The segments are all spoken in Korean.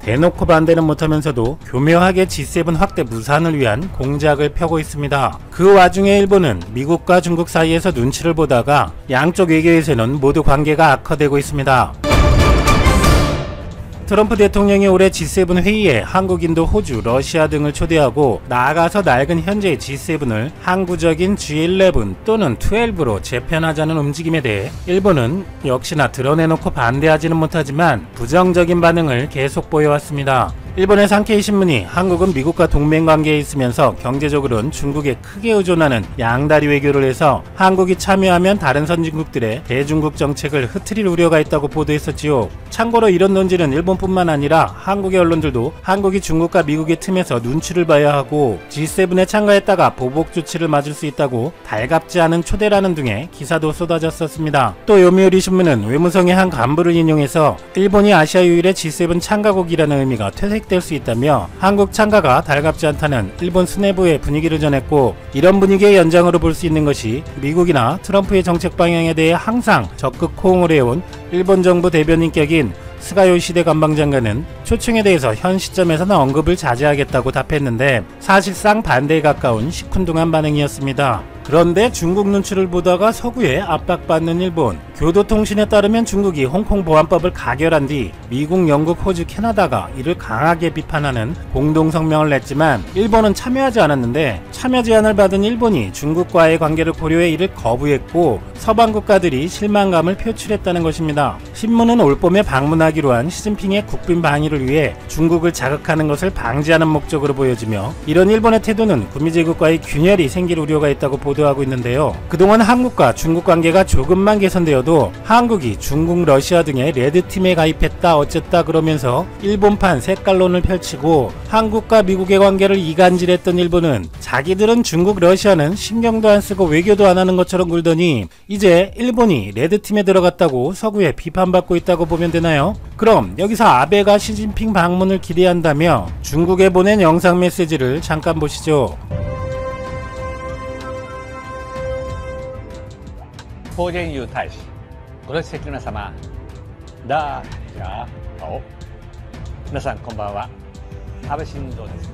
대놓고 반대는 못하면서도 교묘하게 G7 확대 무산을 위한 공작을 펴고 있습니다. 그 와중에 일본은 미국과 중국 사이에서 눈치를 보다가 양쪽 외교에서는 모두 관계가 악화되고 있습니다. 트럼프 대통령이 올해 G7 회의에 한국, 인도, 호주, 러시아 등을 초대하고 나아가서 낡은 현재의 G7을 항구적인 G11 또는 12로 재편하자는 움직임에 대해 일본은 역시나 드러내놓고 반대하지는 못하지만 부정적인 반응을 계속 보여왔습니다. 일본의 산케이 신문이 한국은 미국과 동맹관계에 있으면서 경제적으로는 중국에 크게 의존하는 양다리 외교를 해서 한국이 참여하면 다른 선진국들의 대중국 정책을 흐트릴 우려가 있다고 보도했었지요. 참고로 이런 논지는 일본뿐만 아니라 한국의 언론들도 한국이 중국과 미국의 틈에서 눈치를 봐야 하고 G7에 참가했다가 보복 조치를 맞을 수 있다고 달갑지 않은 초대라는 등의 기사도 쏟아졌었습니다. 또 요미우리 신문은 외무성의 한 간부를 인용해서 일본이 아시아 유일의 G7 참가국이라는 의미가 퇴색될 수 있다며 한국 참가가 달갑지 않다는 일본 수뇌부의 분위기를 전했고, 이런 분위기의 연장으로 볼 수 있는 것이 미국이나 트럼프의 정책 방향에 대해 항상 적극 호응을 해온 일본 정부 대변인격인 스가 요시히데 관방장관은 초청에 대해서 현 시점에서는 언급을 자제하겠다고 답했는데 사실상 반대에 가까운 시큰둥한 반응이었습니다. 그런데 중국 눈치를 보다가 서구에 압박받는 일본. 교도통신에 따르면 중국이 홍콩 보안법을 가결한 뒤 미국, 영국, 호주, 캐나다가 이를 강하게 비판하는 공동성명을 냈지만 일본은 참여하지 않았는데 참여 제안을 받은 일본이 중국과의 관계를 고려해 이를 거부했고 서방 국가들이 실망감을 표출했다는 것입니다. 신문은 올봄에 방문하기로 한 시진핑의 국빈 방위를 위해 중국을 자극하는 것을 방지하는 목적으로 보여지며, 이런 일본의 태도는 구미제국과의 균열이 생길 우려가 있다고 보도하고 있는데요. 그동안 한국과 중국 관계가 조금만 개선되어도 한국이 중국, 러시아 등의 레드팀에 가입했다 어쨌다 그러면서 일본판 색깔론을 펼치고 한국과 미국의 관계를 이간질했던 일본은 자기들은 중국, 러시아는 신경도 안 쓰고 외교도 안 하는 것처럼 굴더니 이제 일본이 레드팀에 들어갔다고 서구에 비판받고 있다고 보면 되나요? 그럼 여기서 아베가 시진핑 방문을 기대한다며 중국에 보낸 영상 메시지를 잠깐 보시죠. 朴槿惠大使、ご列席の皆様、大家好。皆さんこんばんは。安倍晋三です。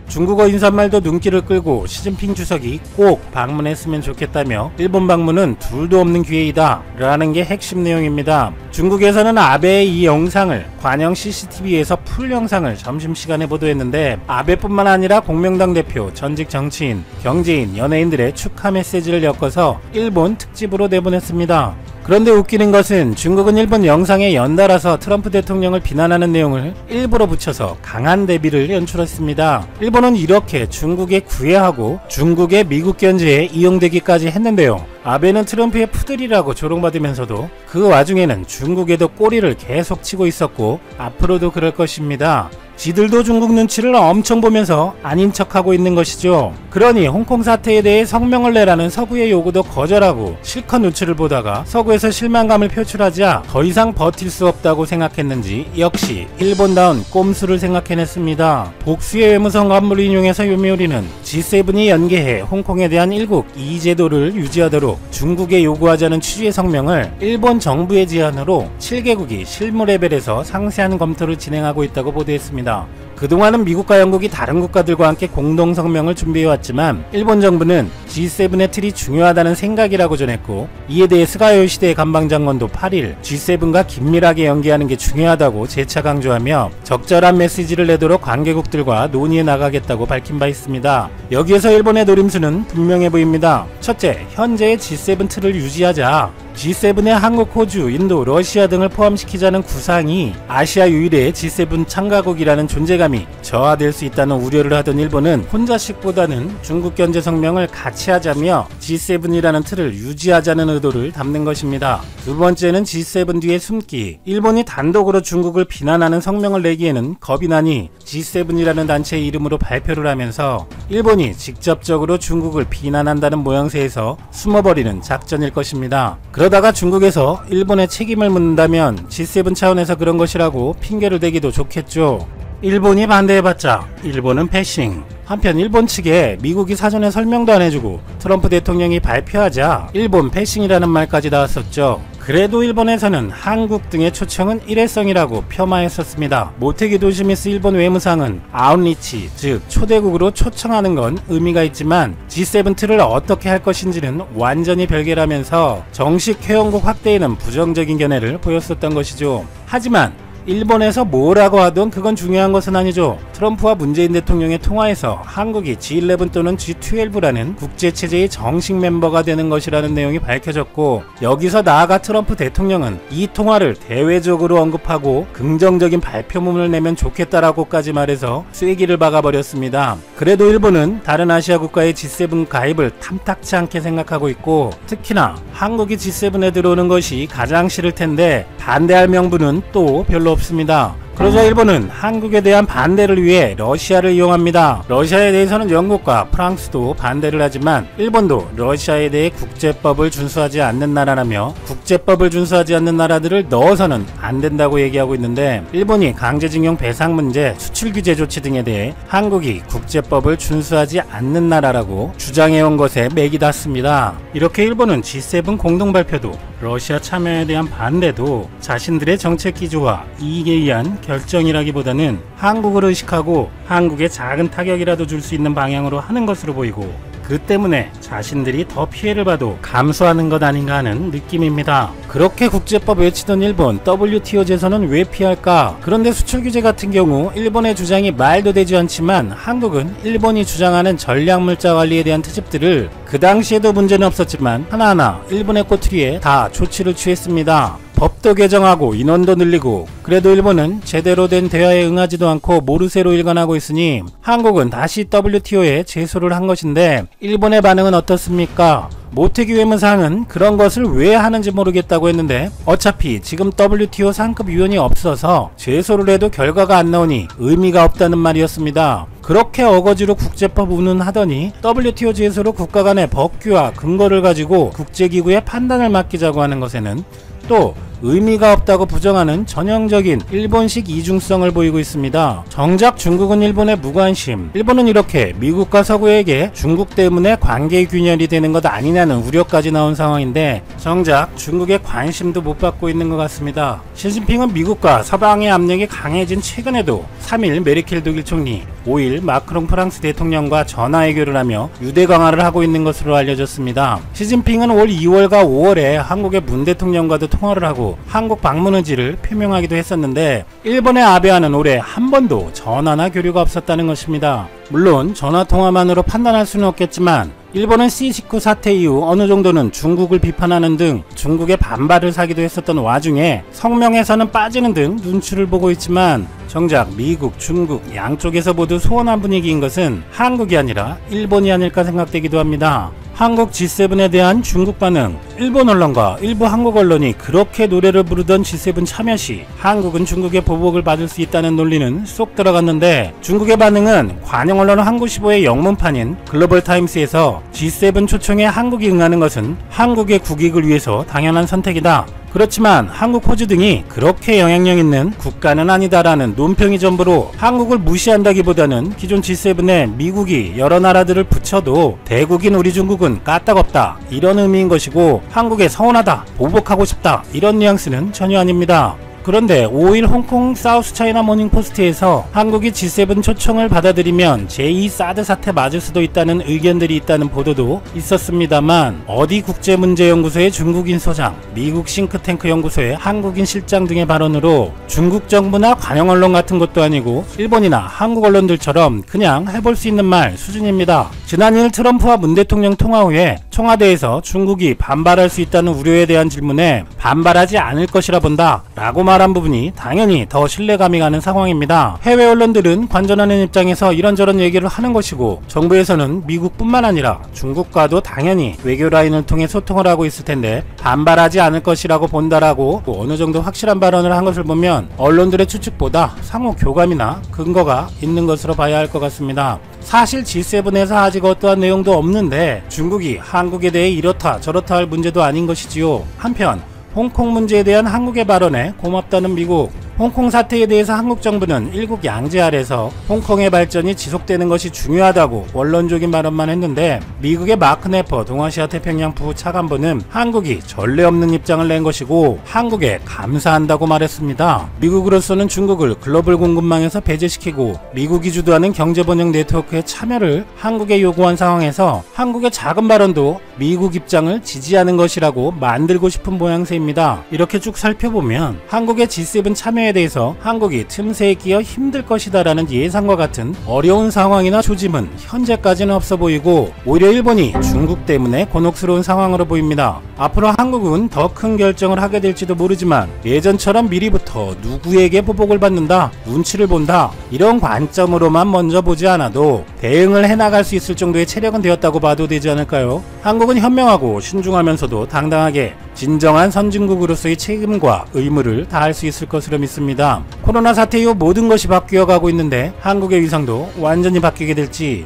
중국어 인사말도 눈길을 끌고 시진핑 주석이 꼭 방문했으면 좋겠다며 일본 방문은 둘도 없는 기회이다 라는 게 핵심 내용입니다. 중국에서는 아베의 이 영상을 관영 CCTV에서 풀 영상을 점심시간에 보도했는데 아베뿐만 아니라 공명당 대표, 전직 정치인, 경제인, 연예인들의 축하 메시지를 엮어서 일본 특집으로 내보냈습니다. 그런데 웃기는 것은 중국은 일본 영상에 연달아서 트럼프 대통령을 비난하는 내용을 일부러 붙여서 강한 대비를 연출했습니다. 일본은 이렇게 중국에 구애하고 중국의 미국 견제에 이용되기까지 했는데요. 아베는 트럼프의 푸들이라고 조롱받으면서도 그 와중에는 중국에도 꼬리를 계속 치고 있었고 앞으로도 그럴 것입니다. 지들도 중국 눈치를 엄청 보면서 아닌 척하고 있는 것이죠. 그러니 홍콩 사태에 대해 성명을 내라는 서구의 요구도 거절하고 실컷 눈치를 보다가 서구에서 실망감을 표출하자 더 이상 버틸 수 없다고 생각했는지 역시 일본다운 꼼수를 생각해냈습니다. 복수의 외무성 간부를 인용해서 요미우리는 G7이 연계해 홍콩에 대한 일국 이의제도를 유지하도록 중국에 요구하자는 취지의 성명을 일본 정부의 제안으로 7개국이 실무 레벨에서 상세한 검토를 진행하고 있다고 보도했습니다. 그동안은 미국과 영국이 다른 국가들과 함께 공동성명을 준비해왔지만 일본 정부는 G7의 틀이 중요하다는 생각이라고 전했고, 이에 대해 스가 요시히데 관방장관도 8일 G7과 긴밀하게 연계하는 게 중요하다고 재차 강조하며 적절한 메시지를 내도록 관계국들과 논의해 나가겠다고 밝힌 바 있습니다. 여기에서 일본의 노림수는 분명해 보입니다. 첫째, 현재의 G7 틀을 유지하자. G7에 한국, 호주, 인도, 러시아 등을 포함시키자는 구상이 아시아 유일의 G7 참가국이라는 존재감이 저하될 수 있다는 우려를 하던 일본은 혼자식보다는 중국 견제 성명을 같이 하자며 G7이라는 틀을 유지하자는 의도를 담는 것입니다. 두 번째는 G7 뒤에 숨기. 일본이 단독으로 중국을 비난하는 성명을 내기에는 겁이 나니 G7이라는 단체의 이름으로 발표를 하면서 일본이 직접적으로 중국을 비난한다는 모양새에서 숨어버리는 작전일 것입니다. 그러다가 중국에서 일본의 책임을 묻는다면 G7 차원에서 그런 것이라고 핑계를 대기도 좋겠죠. 일본이 반대해봤자 일본은 패싱. 한편 일본 측에 미국이 사전에 설명도 안 해주고 트럼프 대통령이 발표하자 일본 패싱이라는 말까지 나왔었죠. 그래도 일본에서는 한국 등의 초청은 일회성이라고 폄하했었습니다. 모테기 도시미스 일본 외무상은 아웃리치, 즉 초대국으로 초청하는 건 의미가 있지만 G7 틀을 어떻게 할 것인지는 완전히 별개라면서 정식 회원국 확대에는 부정적인 견해를 보였었던 것이죠. 하지만 일본에서 뭐라고 하든 그건 중요한 것은 아니죠. 트럼프와 문재인 대통령의 통화에서 한국이 G11 또는 G12라는 국제체제의 정식 멤버가 되는 것이라는 내용이 밝혀졌고, 여기서 나아가 트럼프 대통령은 이 통화를 대외적으로 언급하고 긍정적인 발표문을 내면 좋겠다라고까지 말해서 쐐기를 박아버렸습니다. 그래도 일본은 다른 아시아 국가의 G7 가입을 탐탁치 않게 생각하고 있고, 특히나 한국이 G7에 들어오는 것이 가장 싫을 텐데 반대할 명분은 또 별로 없습니다. 그러자 일본은 한국에 대한 반대를 위해 러시아를 이용합니다. 러시아에 대해서는 영국과 프랑스도 반대를 하지만 일본도 러시아에 대해 국제법을 준수하지 않는 나라라며 국제법을 준수하지 않는 나라들을 넣어서는 안 된다고 얘기하고 있는데, 일본이 강제징용 배상 문제, 수출 규제 조치 등에 대해 한국이 국제법을 준수하지 않는 나라라고 주장해온 것에 맥이 닿습니다. 이렇게 일본은 G7 공동 발표도 러시아 참여에 대한 반대도 자신들의 정책 기조와 이익에 의한 결정이라기보다는 한국을 의식하고 한국에 작은 타격이라도 줄 수 있는 방향으로 하는 것으로 보이고, 그 때문에 자신들이 더 피해를 봐도 감수하는 것 아닌가 하는 느낌입니다. 그렇게 국제법 외치던 일본, WTO 제선은 왜 피할까? 그런데 수출 규제 같은 경우 일본의 주장이 말도 되지 않지만 한국은 일본이 주장하는 전략물자 관리에 대한 트집들을 그 당시에도 문제는 없었지만 하나하나 일본의 꼬투리에 다 조치를 취했습니다. 법도 개정하고 인원도 늘리고, 그래도 일본은 제대로 된 대화에 응하지도 않고 모르쇠로 일관하고 있으니 한국은 다시 WTO에 제소를 한 것인데, 일본의 반응은 어떻습니까? 모테기 외무상은 그런 것을 왜 하는지 모르겠다고 했는데, 어차피 지금 WTO 상급 위원이 없어서 제소를 해도 결과가 안 나오니 의미가 없다는 말이었습니다. 그렇게 어거지로 국제법 운운하더니 WTO 제소로 국가 간의 법규와 근거를 가지고 국제기구의 판단을 맡기자고 하는 것에는 또 의미가 없다고 부정하는 전형적인 일본식 이중성을 보이고 있습니다. 정작 중국은 일본의 무관심, 일본은 이렇게 미국과 서구에게 중국 때문에 관계 균열이 되는 것 아니냐는 우려까지 나온 상황인데, 정작 중국의 관심도 못 받고 있는 것 같습니다. 시진핑은 미국과 서방의 압력이 강해진 최근에도 3일 메르켈 독일 총리, 5일 마크롱 프랑스 대통령과 전화해교를 하며 유대 강화를 하고 있는 것으로 알려졌습니다. 시진핑은 올 2월과 5월에 한국의 문 대통령과도 통화를 하고 한국 방문 의지를 표명하기도 했었는데, 일본의 아베와는 올해 한 번도 전화나 교류가 없었다는 것입니다. 물론 전화통화만으로 판단할 수는 없겠지만 일본은 C19 사태 이후 어느 정도는 중국을 비판하는 등 중국의 반발을 사기도 했었던 와중에 성명에서는 빠지는 등 눈치를 보고 있지만, 정작 미국, 중국 양쪽에서 모두 소원한 분위기인 것은 한국이 아니라 일본이 아닐까 생각되기도 합니다. 한국 G7에 대한 중국 반응, 일본 언론과 일부 한국 언론이 그렇게 노래를 부르던 G7 참여 시 한국은 중국의 보복을 받을 수 있다는 논리는 쏙 들어갔는데, 중국의 반응은 관영 언론 한국시보의 영문판인 글로벌타임스에서 G7 초청에 한국이 응하는 것은 한국의 국익을 위해서 당연한 선택이다, 그렇지만 한국, 호주 등이 그렇게 영향력 있는 국가는 아니다라는 논평이 전부로 한국을 무시한다기보다는 기존 G7에 미국이 여러 나라들을 붙여도 대국인 우리 중국은 까딱없다, 이런 의미인 것이고, 한국에 서운하다, 보복하고 싶다, 이런 뉘앙스는 전혀 아닙니다. 그런데 5일 홍콩 사우스차이나 모닝포스트에서 한국이 G7 초청을 받아들이면 제2 사드 사태 맞을 수도 있다는 의견들이 있다는 보도도 있었습니다만, 어디 국제문제연구소의 중국인 소장, 미국 싱크탱크 연구소의 한국인 실장 등의 발언으로 중국 정부나 관영 언론 같은 것도 아니고 일본이나 한국 언론들처럼 그냥 해볼 수 있는 말 수준입니다. 지난 2일 트럼프와 문 대통령 통화 후에 청와대에서 중국이 반발할 수 있다는 우려에 대한 질문에 반발하지 않을 것이라 본다 라고 말한 부분이 당연히 더 신뢰감이 가는 상황입니다. 해외 언론들은 관전하는 입장에서 이런저런 얘기를 하는 것이고, 정부에서는 미국뿐만 아니라 중국과도 당연히 외교 라인을 통해 소통을 하고 있을 텐데 반발하지 않을 것이라고 본다라고 어느 정도 확실한 발언을 한 것을 보면 언론들의 추측보다 상호 교감이나 근거가 있는 것으로 봐야 할 것 같습니다. 사실 G7에서 아직 어떠한 내용도 없는데 중국이 한국에 대해 이렇다 저렇다 할 문제도 아닌 것이지요. 한편 홍콩 문제에 대한 한국의 발언에 고맙다는 미국, 홍콩 사태에 대해서 한국 정부는 일국 양제 아래서 홍콩의 발전이 지속되는 것이 중요하다고 원론적인 발언만 했는데, 미국의 마크 네퍼 동아시아 태평양 부 차관보는 한국이 전례 없는 입장을 낸 것이고 한국에 감사한다고 말했습니다. 미국으로서는 중국을 글로벌 공급망에서 배제시키고 미국이 주도하는 경제번영 네트워크에 참여를 한국에 요구한 상황에서 한국의 작은 발언도 미국 입장을 지지하는 것이라고 만들고 싶은 모양새입니다. 이렇게 쭉 살펴보면 한국의 G7 참여에 대해서 한국이 틈새에 끼어 힘들 것이다 라는 예상과 같은 어려운 상황이나 조짐은 현재까지는 없어 보이고, 오히려 일본이 중국 때문에 곤혹스러운 상황으로 보입니다. 앞으로 한국은 더 큰 결정을 하게 될지도 모르지만 예전처럼 미리부터 누구에게 보복을 받는다, 눈치를 본다, 이런 관점으로만 먼저 보지 않아도 대응을 해나갈 수 있을 정도의 체력은 되었다고 봐도 되지 않을까요? 한국은 현명하고 신중하면서도 당당하게 진정한 선진국으로서의 책임과 의무를 다할 수 있을 것으로 믿습니다. 코로나 사태 이후 모든 것이 바뀌어가고 있는데 한국의 위상도 완전히 바뀌게 될지.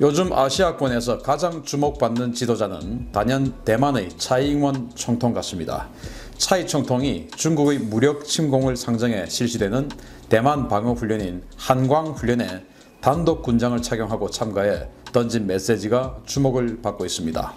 요즘 아시아권에서 가장 주목받는 지도자는 단연 대만의 차이잉원 총통 같습니다. 차이 총통이 중국의 무력 침공을 상정해 실시되는 대만 방어훈련인 한광훈련에 단독 군장을 착용하고 참가해 던진 메시지가 주목을 받고 있습니다.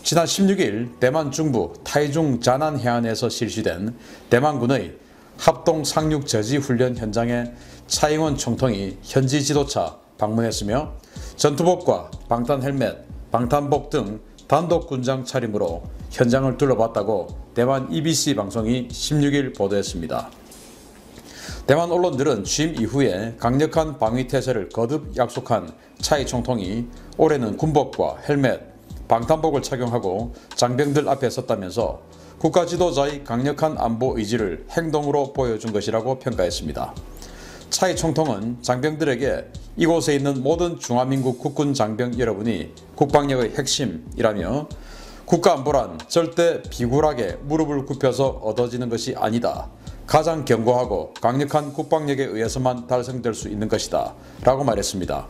지난 16일 대만 중부 타이중 자난 해안에서 실시된 대만군의 합동 상륙 저지 훈련 현장에 차이잉원 총통이 현지 지도차 방문했으며 전투복과 방탄 헬멧, 방탄복 등 단독 군장 차림으로 현장을 둘러봤다고 대만 EBC 방송이 16일 보도했습니다. 대만 언론들은 취임 이후에 강력한 방위태세를 거듭 약속한 차이 총통이 올해는 군복과 헬멧, 방탄복을 착용하고 장병들 앞에 섰다면서 국가 지도자의 강력한 안보 의지를 행동으로 보여준 것이라고 평가했습니다. 차이 총통은 장병들에게 이곳에 있는 모든 중화민국 국군 장병 여러분이 국방력의 핵심이라며 국가안보란 절대 비굴하게 무릎을 굽혀서 얻어지는 것이 아니다. 가장 견고하고 강력한 국방력에 의해서만 달성될 수 있는 것이다 라고 말했습니다.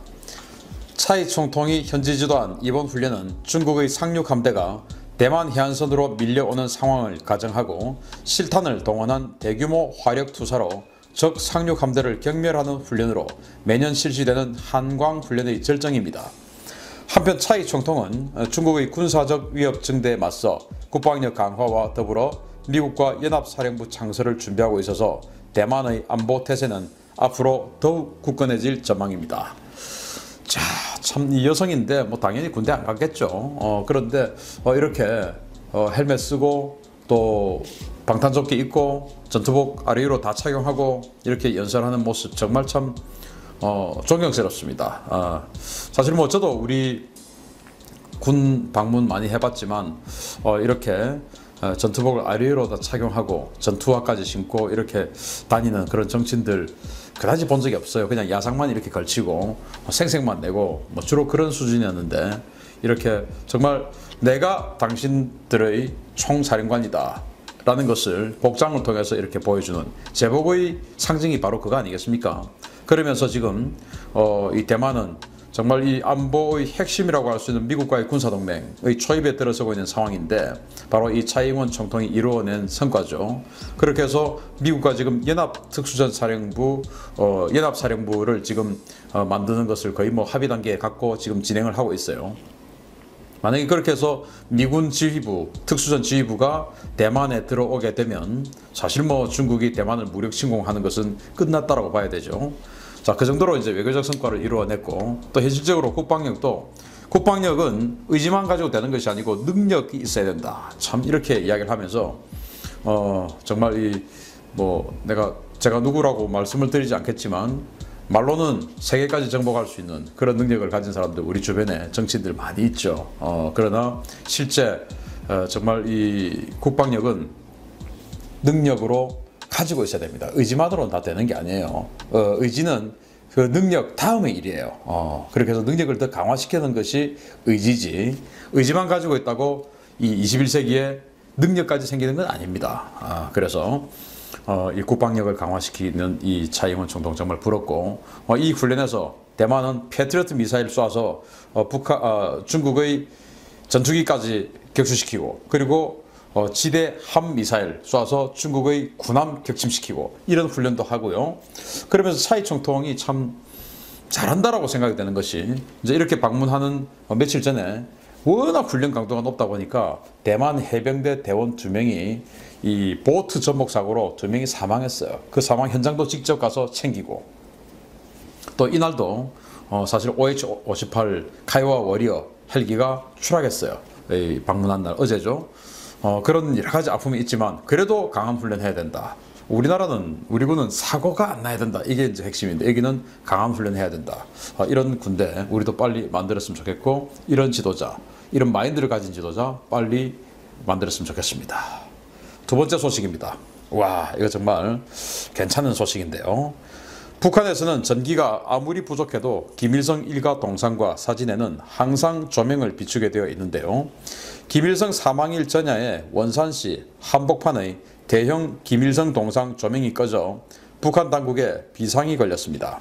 차이 총통이 현지 지도한 이번 훈련은 중국의 상륙함대가 대만 해안선으로 밀려오는 상황을 가정하고 실탄을 동원한 대규모 화력 투사로 적 상륙함대를 경멸하는 훈련으로 매년 실시되는 한광훈련의 절정입니다. 한편 차이 총통은 중국의 군사적 위협 증대에 맞서 국방력 강화와 더불어 미국과 연합사령부 창설을 준비하고 있어서 대만의 안보 태세는 앞으로 더욱 굳건해질 전망입니다. 자, 참 이 여성인데 뭐 당연히 군대 안 갔겠죠. 그런데 이렇게 헬멧 쓰고 또 방탄조끼 입고 전투복 아래 위로 다 착용하고 이렇게 연설하는 모습 정말 참 존경스럽습니다. 사실 뭐 저도 우리 군 방문 많이 해봤지만 이렇게 전투복을 아래 위로 다 착용하고 전투화까지 신고 이렇게 다니는 그런 정치인들 그다지 본 적이 없어요. 그냥 야상만 이렇게 걸치고 생색만 내고 뭐 주로 그런 수준이었는데 이렇게 정말 내가 당신들의 총사령관이다 라는 것을 복장을 통해서 이렇게 보여주는 제복의 상징이 바로 그거 아니겠습니까? 그러면서 지금 이 대만은 정말 이 안보의 핵심이라고 할 수 있는 미국과의 군사동맹의 초입에 들어서고 있는 상황인데 바로 이 차이잉원 총통이 이루어낸 성과죠. 그렇게 해서 미국과 지금 연합특수전사령부, 연합사령부를 지금 만드는 것을 거의 뭐 합의 단계에 갖고 지금 진행을 하고 있어요. 만약에 그렇게 해서 미군 지휘부, 특수전 지휘부가 대만에 들어오게 되면 사실 뭐 중국이 대만을 무력 침공하는 것은 끝났다라고 봐야 되죠. 자, 그 정도로 이제 외교적 성과를 이루어냈고 또 현실적으로 국방력은 의지만 가지고 되는 것이 아니고 능력이 있어야 된다. 참 이렇게 이야기를 하면서 정말 이 뭐 제가 누구라고 말씀을 드리지 않겠지만 말로는 세계까지 정복할 수 있는 그런 능력을 가진 사람들 우리 주변에 정치인들 많이 있죠. 그러나 실제 정말 이 국방력은 능력으로 가지고 있어야 됩니다. 의지만으로는 다 되는 게 아니에요. 의지는 그 능력 다음의 일이에요. 그렇게 해서 능력을 더 강화시키는 것이 의지지 의지만 가지고 있다고 이 21세기에 능력까지 생기는 건 아닙니다. 그래서 이 국방력을 강화시키는 이 차이잉원 총통 정말 부럽고 이 훈련에서 대만은 패트리어트 미사일 쏴서 중국의 전투기까지 격추시키고 그리고 지대 함 미사일 쏴서 중국의 군함 격침시키고 이런 훈련도 하고요. 그러면서 차이 총통이 참 잘한다라고 생각이 되는 것이 이제 이렇게 방문하는 며칠 전에 워낙 훈련 강도가 높다 보니까 대만 해병대 대원 2명이 이 보트 전복 사고로 2명이 사망했어요. 그 사망 현장도 직접 가서 챙기고 또 이날도 사실 OH-58 카이와 워리어 헬기가 추락했어요. 방문한 날 어제죠. 그런 여러 가지 아픔이 있지만 그래도 강함 훈련해야 된다. 우리 군은 사고가 안 나야 된다. 이게 이제 핵심인데 여기는 강함 훈련해야 된다. 이런 군대 우리도 빨리 만들었으면 좋겠고 이런 지도자, 이런 마인드를 가진 지도자 빨리 만들었으면 좋겠습니다. 두 번째 소식입니다. 와, 이거 정말 괜찮은 소식인데요. 북한에서는 전기가 아무리 부족해도 김일성 일가 동상과 사진에는 항상 조명을 비추게 되어 있는데요. 김일성 사망일 전야에 원산시 한복판의 대형 김일성 동상 조명이 꺼져 북한 당국에 비상이 걸렸습니다.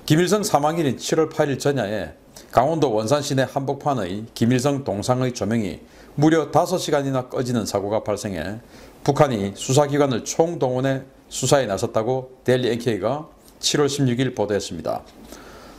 김일성 사망일인 7월 8일 전야에 강원도 원산시 내 한복판의 김일성 동상의 조명이 무려 5시간이나 꺼지는 사고가 발생해 북한이 수사기관을 총동원해 수사에 나섰다고 데일리 NK가 7월 16일 보도했습니다.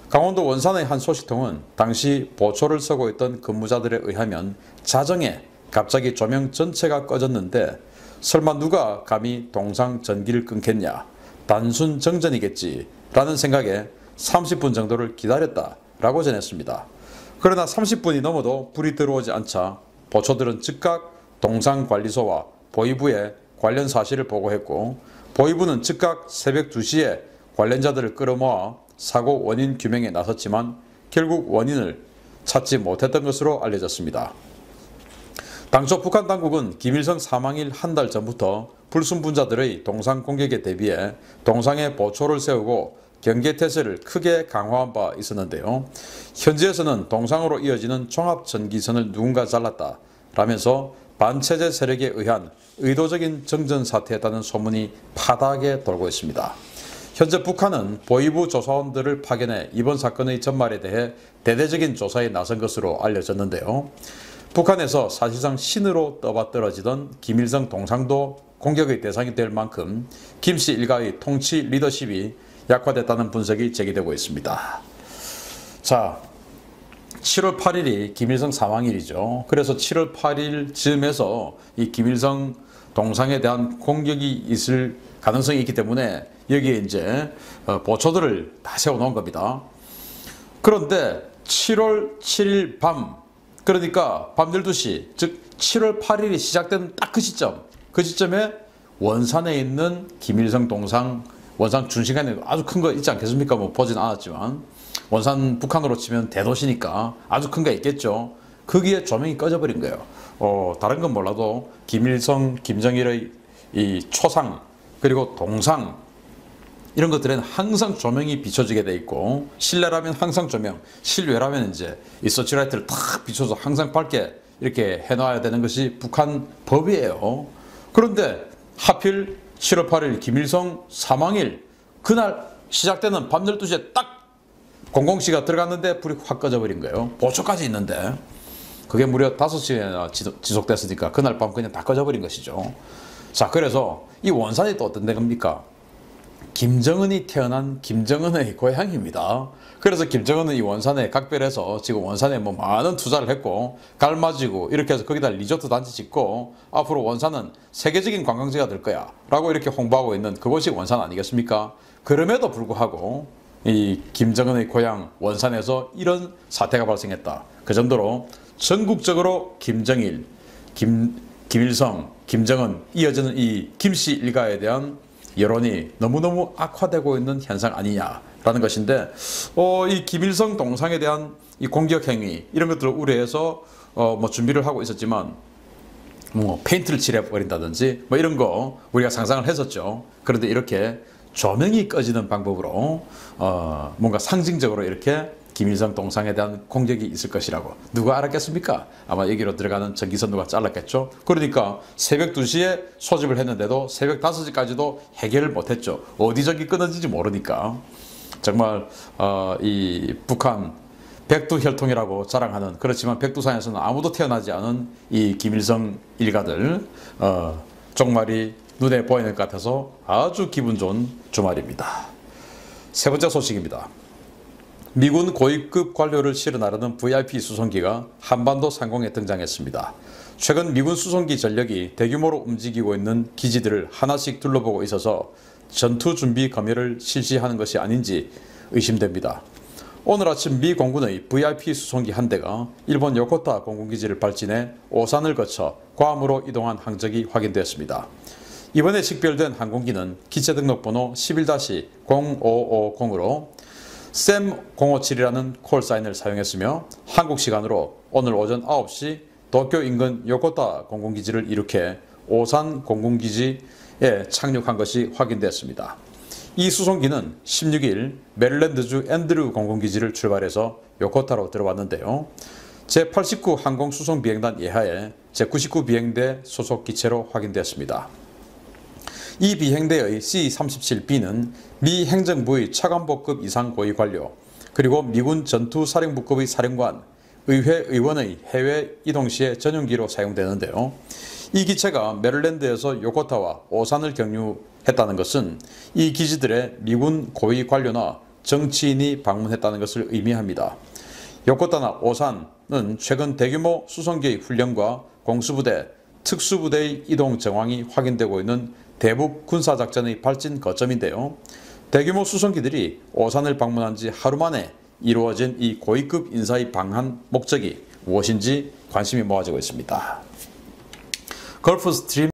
강원도 원산의 한 소식통은 당시 보초를 서고 있던 근무자들에 의하면 자정에 갑자기 조명 전체가 꺼졌는데 설마 누가 감히 동상 전기를 끊겠냐, 단순 정전이겠지 라는 생각에 30분 정도를 기다렸다라고 전했습니다. 그러나 30분이 넘어도 불이 들어오지 않자 보초들은 즉각 동상관리소와 보위부에 관련 사실을 보고했고 보위부는 즉각 새벽 2시에 관련자들을 끌어모아 사고 원인 규명에 나섰지만 결국 원인을 찾지 못했던 것으로 알려졌습니다. 당초 북한 당국은 김일성 사망일 한 달 전부터 불순분자들의 동상 공격에 대비해 동상에 보초를 세우고 경계태세를 크게 강화한 바 있었는데요. 현지에서는 동상으로 이어지는 종합전기선을 누군가 잘랐다 라면서 반체제 세력에 의한 의도적인 정전 사태였다는 소문이 파다하게 돌고 있습니다. 현재 북한은 보위부 조사원들을 파견해 이번 사건의 전말에 대해 대대적인 조사에 나선 것으로 알려졌는데요. 북한에서 사실상 신으로 떠받들어지던 김일성 동상도 공격의 대상이 될 만큼 김씨 일가의 통치 리더십이 약화됐다는 분석이 제기되고 있습니다. 자, 7월 8일이 김일성 사망일이죠. 그래서 7월 8일 즈음에서 이 김일성 동상에 대한 공격이 있을 가능성이 있기 때문에 여기에 이제 보초들을 다 세워놓은 겁니다. 그런데 7월 7일 밤, 그러니까 밤 12시, 즉 7월 8일이 시작된 딱 그 시점에 원산에 있는 김일성 동상, 원산 중심간에 아주 큰 거 있지 않겠습니까? 뭐 보진 않았지만 원산 북한으로 치면 대도시니까 아주 큰 거 있겠죠. 거기에 조명이 꺼져버린 거예요. 다른 건 몰라도 김일성, 김정일의 이 초상 그리고 동상 이런 것들은 항상 조명이 비춰지게 돼 있고 실내라면 항상 조명, 실외라면 이제 이 서치라이트를 탁 비춰서 항상 밝게 이렇게 해놔야 되는 것이 북한 법이에요. 그런데 하필 7월 8일 김일성 사망일 그날 시작되는 밤 12시에 딱 00시가 들어갔는데 불이 확 꺼져버린 거예요. 보초까지 있는데 그게 무려 5시간이나 지속됐으니까 그날 밤 그냥 다 꺼져버린 것이죠. 자, 그래서 이 원산이 또 어떤 데입니까? 김정은이 태어난 김정은의 고향입니다. 그래서 김정은은 이 원산에 각별해서 지금 원산에 뭐 많은 투자를 했고 갈마지고 이렇게 해서 거기다 리조트 단지 짓고 앞으로 원산은 세계적인 관광지가 될 거야 라고 이렇게 홍보하고 있는 그곳이 원산 아니겠습니까? 그럼에도 불구하고 이 김정은의 고향 원산에서 이런 사태가 발생했다. 그 정도로 전국적으로 김정일, 김일성, 김정은 이어지는 이 김씨 일가에 대한 여론이 너무너무 악화되고 있는 현상 아니냐라는 것인데 이 김일성 동상에 대한 이 공격 행위 이런 것들을 우려해서 뭐 준비를 하고 있었지만 뭐 페인트를 칠해 버린다든지 뭐 이런 거 우리가 상상을 했었죠. 그런데 이렇게 조명이 꺼지는 방법으로 뭔가 상징적으로 이렇게 김일성 동상에 대한 공격이 있을 것이라고 누가 알았겠습니까? 아마 여기로 들어가는 전기선 누가 잘랐겠죠. 그러니까 새벽 2시에 소집을 했는데도 새벽 5시까지도 해결을 못했죠. 어디 전기 끊어진지 모르니까. 정말 이 북한 백두혈통이라고 자랑하는, 그렇지만 백두산에서는 아무도 태어나지 않은 이 김일성 일가들 종말이 눈에 보이는 것 같아서 아주 기분 좋은 주말입니다. 세 번째 소식입니다. 미군 고위급 관료를 실어 나르는 VIP 수송기가 한반도 상공에 등장했습니다. 최근 미군 수송기 전력이 대규모로 움직이고 있는 기지들을 하나씩 둘러보고 있어서 전투 준비 검열을 실시하는 것이 아닌지 의심됩니다. 오늘 아침 미 공군의 VIP 수송기 한 대가 일본 요코타 공군기지를 발진해 오산을 거쳐 괌으로 이동한 항적이 확인되었습니다. 이번에 식별된 항공기는 기체 등록번호 11-0550으로 SAM-057이라는 콜사인을 사용했으며 한국 시간으로 오늘 오전 9시 도쿄 인근 요코타 공군기지를 이륙해 오산 공군기지에 착륙한 것이 확인됐습니다. 이 수송기는 16일 메릴랜드주 앤드류 공군기지를 출발해서 요코타로 들어왔는데요. 제89 항공수송비행단 예하에 제99 비행대 소속 기체로 확인되었습니다. 이 비행대의 C-37B는 미 행정부의 차관보급 이상 고위 관료, 그리고 미군 전투사령부급의 사령관, 의회 의원의 해외 이동 시의 전용기로 사용되는데요. 이 기체가 메릴랜드에서 요코타와 오산을 경유했다는 것은 이 기지들의 미군 고위 관료나 정치인이 방문했다는 것을 의미합니다. 요코타나 오산은 최근 대규모 수송기의 훈련과 공수부대, 특수부대의 이동 정황이 확인되고 있는 대북 군사작전의 발진 거점인데요. 대규모 수송기들이 오산을 방문한 지 하루 만에 이루어진 이 고위급 인사의 방한 목적이 무엇인지 관심이 모아지고 있습니다. 걸프스트림